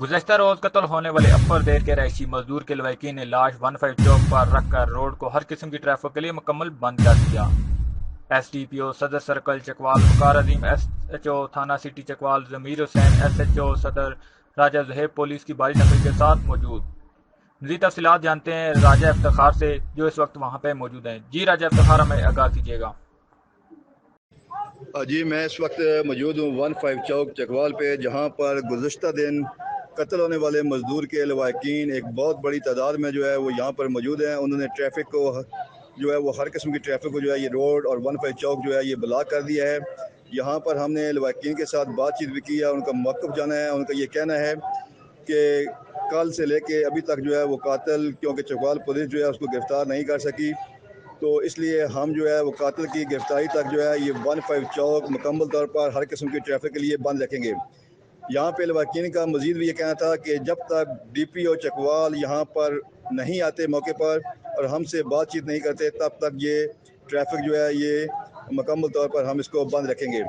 گزشتہ روز قتل ہونے والے اپر دیر کے رہائشی مزدور کے لواحقین نے لاش 15 چوک پر رکھ کر روڈ کو ہر قسم کی ٹریفک کے لیے مکمل بند کر دیا۔ ایس ڈی پی او صدر سرکل چکوال وقار عظیم، ایس ایچ او تھانہ سٹی چکوال ضمیر حسین، ایس ایچ او صدر راجہ زہیب پولیس کی بھاری نفری کے ساتھ موجود۔ مزید تفصیلات جانتے ہیں راجہ افتخار سے جو اس وقت وہاں پہ موجود ہیں۔ جی راجہ افتخار، ہمیں آگاہ کیجیے گا۔ جی میں اس وقت موجود ہوں 15 چوک چکوال پہ، جہاں پر گزشتہ دن قتل ہونے والے مزدور کے لواحقین ایک بہت بڑی تعداد میں جو ہے وہ یہاں پر موجود ہیں۔ انہوں نے ٹریفک کو جو ہے وہ ہر قسم کی ٹریفک کو جو ہے یہ روڈ اور 15 چوک جو ہے یہ بلاک کر دیا ہے۔ یہاں پر ہم نے لواحقین کے ساتھ بات چیت بھی کی ہے، ان کا موقف جانا ہے۔ ان کا یہ کہنا ہے کہ کل سے لے کے ابھی تک جو ہے وہ قاتل، کیونکہ چکوال پولیس جو ہے اس کو گرفتار نہیں کر سکی، تو اس لیے ہم جو ہے وہ قاتل کی گرفتاری تک جو ہے یہ 15 چوک مکمل طور پر ہر قسم کی ٹریفک کے لیے بند رکھیں گے۔ یہاں پہ لواحقین کا مزید بھی یہ کہنا تھا کہ جب تک ڈی پی او چکوال یہاں پر نہیں آتے موقع پر اور ہم سے بات چیت نہیں کرتے، تب تک یہ ٹریفک جو ہے یہ مکمل طور پر ہم اس کو بند رکھیں گے۔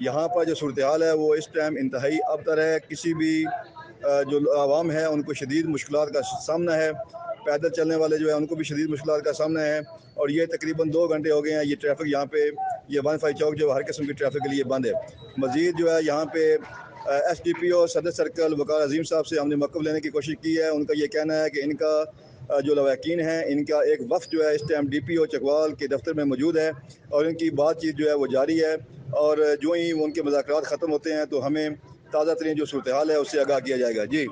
یہاں پر جو صورتحال ہے وہ اس ٹائم انتہائی ابتر ہے۔ کسی بھی جو عوام ہے ان کو شدید مشکلات کا سامنا ہے، پیدل چلنے والے جو ہے ان کو بھی شدید مشکلات کا سامنا ہے، اور یہ تقریباً 2 گھنٹے ہو گئے ہیں یہ ٹریفک یہاں پہ یہ 15 چوک جو ہر قسم کی ٹریفک کے لیے بند ہے۔ مزید جو ہے یہاں پہ ایس ڈی پی او صدر سرکل وقار عظیم صاحب سے ہم نے موقف لینے کی کوشش کی ہے۔ ان کا یہ کہنا ہے کہ ان کا جو لواحقین ہیں ان کا ایک وفد جو ہے اس ٹائم ڈی پی او چکوال کے دفتر میں موجود ہے، اور ان کی بات چیت جو ہے وہ جاری ہے، اور جو ہی ان کے مذاکرات ختم ہوتے ہیں تو ہمیں تازہ ترین جو صورتحال ہے اس سے آگاہ کیا جائے گا۔ جی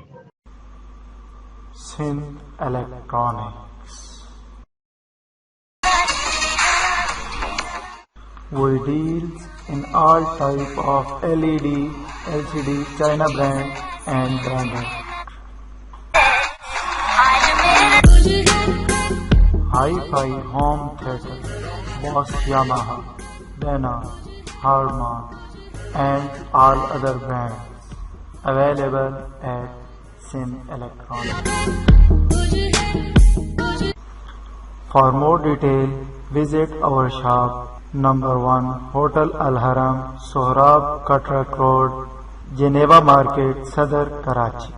Sindh electronics, we deals in all type of LED, LCD, China brand and branded. Hi-Fi home theater, Boss Yamaha, Dana, Harman and all other brands available at Sindh Electronics. For more detail, visit our shop number 1, Hotel Al Haram, Sohrab Katrak Road, Geneva Market, Sadr, Karachi.